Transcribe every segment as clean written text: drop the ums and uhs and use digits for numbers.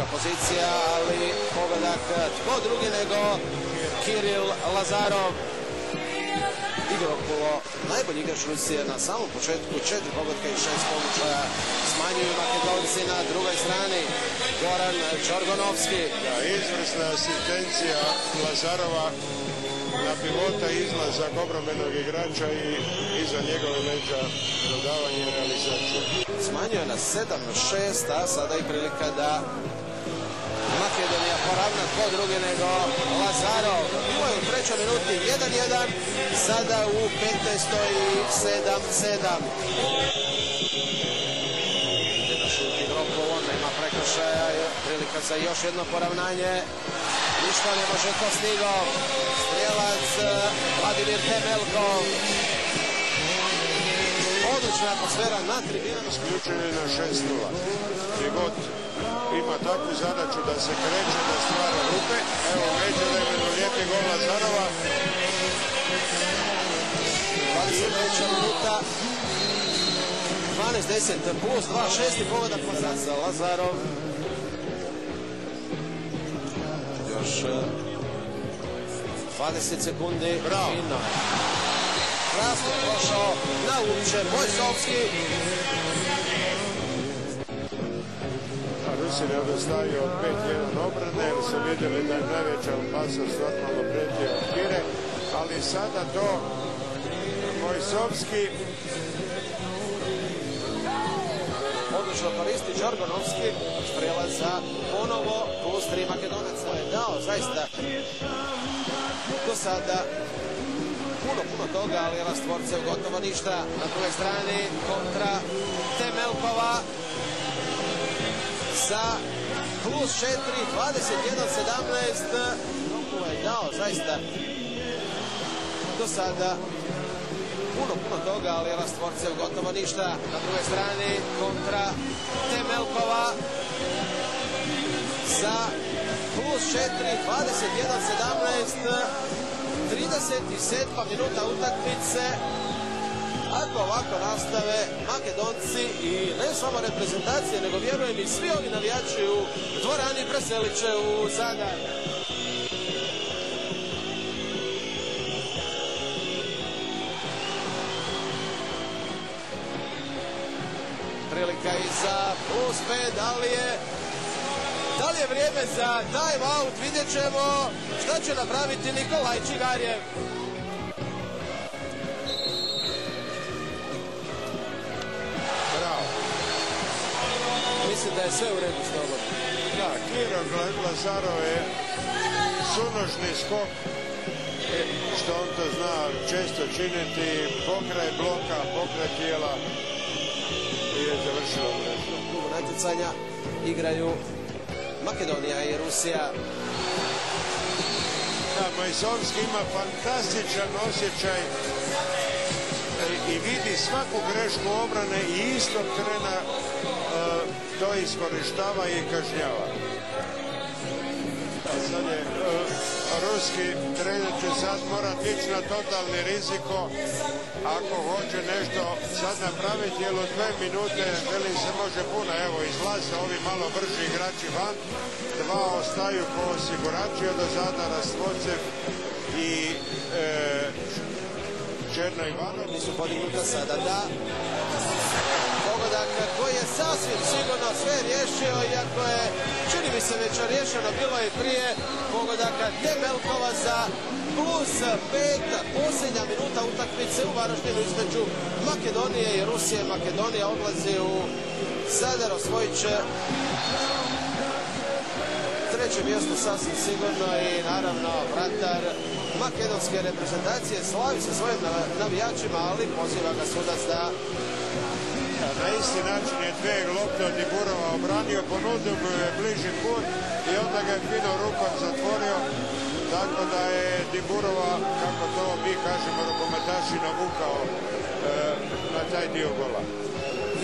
teška pozicija, ali pogodak tko drugi nego Kiril Lazarov. Igropulo, najbolji igrač Rusije na samom početku, 4 pogotka i 6 pokušaja. Smanjuju Makedonci na drugoj strani. Goran Čorgonovski. Da, izvrsna asistencija Lazarova na pivota, izlazak obrambenog igrača i iza njegove leđa dodavanje i realizacije. Smanjuje na 7-6, a sada i prilika da Makedonija poravna tko drugi nego Lazarov. Ovo je u 3. minuti 1-1, sada u 15. 7-7. Idena šut Igropulo, nema prekršaja, prilika za još jedno poravnanje. Ništa ne može Kostigov. Strijelac Vladimir Temelkov. Odlična atmosfera na tribinama. Isključen je na 6-0. Gdje god ima takvu zadaću da se kreće, da stvara rupe. Evo, međuvremeno lijepi gol Lazarova. 23. minuta. 12-10 plus 2, 6. pogodak za Lazarov. Još 20 sekundi. Bravo. Krasno prošao na uče Bojsovski. Rusi ne odostaju od 5-1 obrane, jer su vidjeli da je najveća opasnost normalno prijeti od Kire, ali sada to Bojsovski odlično koristi Đorgonovski. Strelac za ponovo plus 3 Makedonaca. Je dao zaista do sada puno toga, ali Rastvorcev gotovo ništa. Na drugoj strani kontra Temelkova sa plus 4, 21-17. Ovo je dao zaista do sada puno toga, ali Rastvorcev gotovo ništa. Na drugoj strani kontra Temelkova sa plus 4, 21-17. 37. minuta utakmice. Ako ovako nastave Makedonci i ne samo reprezentacije, nego vjerujem i svi ovi navijači u dvorani preselit će u Zadar. Prilika i za plus 5, da li je vrijeme za time out, vidjet ćemo šta će napraviti Nikolaj Čigarjev. bravo. Mislim da je sve u redu s tobom. Da, Kiro Lazarov je sunožni skok, što on to zna često činiti, pokraj bloka, pokraj tijela i je završilo mrežu. Drugo natjecanja igraju Makedonija i Rusija. Da, Bojsovski ima fantastičan osjećaj i vidi svaku grešku obrane i istog trena to iskorištava i kažnjava. A sad je ruski trener će sad morati ići na totalni riziko ako hoće nešto sad napraviti, jer od 2 minute velim se može puno. Evo, izlaze ovi malo brži igrači van, 2 ostaju ko osigurači od Zadara, Rastvorcev i Černo Ivanov. Nisu podignuta sada, da. Pogodak koji je sasvim sigurno sve riješio, iako je, čini mi se, već riješeno, bilo je prije. Pogodaka Temelkova za plus 5, posljednja minuta utakmice u Varaždinu između Makedonije i Rusije. Makedonija odlazi u Zadar, osvojit će 3. mjesto sasvim sigurno i naravno vratar makedonske reprezentacije slavi se svojim navijačima, ali poziva ga sudac da... Na isti način je 2 lopte od Diburova obranio, ponudio mu je bliži put i onda ga je fino rukom zatvorio, tako da je Diburova, kako to mi kažemo rukometaši, navukao na taj dio gola.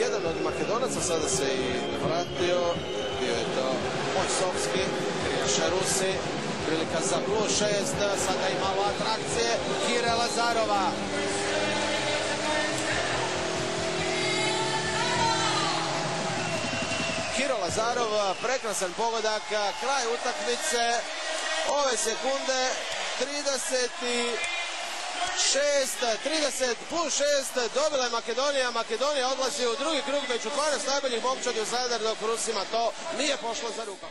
Jedan od Makedonaca sada se i vratio, bio je to Bojsovski, krijaše Rusi, prilika za plus 6, sada i malo atrakcije Kire Lazarova. Kiro Lazarov, prekrasan pogodak, kraj utakmice, ove sekunde 30 plus 6 dobila je Makedonija. Makedonija odlazi u drugi krug među 12 najboljih momčadi u Zadar, dok Rusima to nije pošlo za rukom.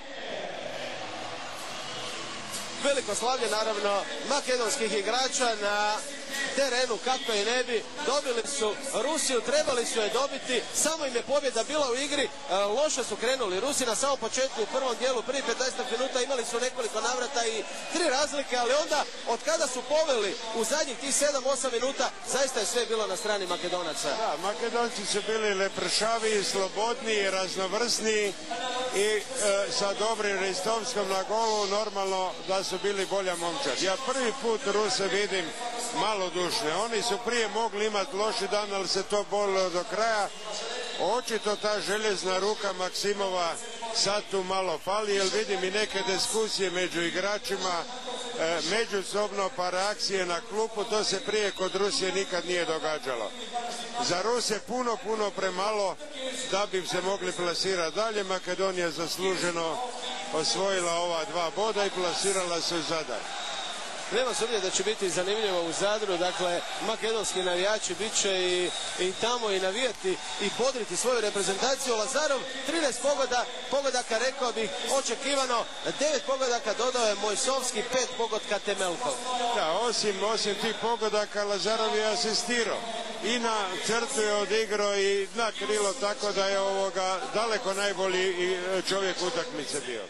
Veliko slavlje naravno makedonskih igrača na terenu, kako i ne bi. Dobili su Rusiju, trebali su je dobiti, samo im je pobjeda bila u igri. Loše su krenuli Rusi na samom početku u prvom dijelu, prvi 15 minuta imali su nekoliko navrata i 3 razlike, ali onda od kada su poveli u zadnjih tih 7-8 minuta zaista je sve bilo na strani Makedonaca. Da, Makedonci su bili lepršaviji, slobodniji, raznovrsniji i sa dobrim Ristovskom na golu normalno da su bili bolja momčad. Ja prvi put Ruse vidim malodušne. Oni su prije mogli imati loši dan, ali se to bolilo do kraja. Očito ta željezna ruka Maksimova sad tu malo fali, jer vidim i neke diskusije među igračima, međusobno pa reakcije na klupu. To se prije kod Rusije nikad nije događalo. Za Ruse puno premalo da bi se mogli plasirati dalje. Makedonija zasluženo osvojila ova 2 boda i plasirala se u Zadar. Nema sumnje da će biti zanimljivo u Zadru, dakle makedonski navijači bit će i tamo i navijati i bodriti svoju reprezentaciju. Lazarov 13 pogodaka, rekao bih očekivano, 9 pogodaka dodao je Mojsovski, 5 pogotka Temelkov. Da, osim tih pogodaka Lazarov je asistirao i na crtu je odigrao i na krilo, tako da je daleko najbolji čovjek utakmice bio.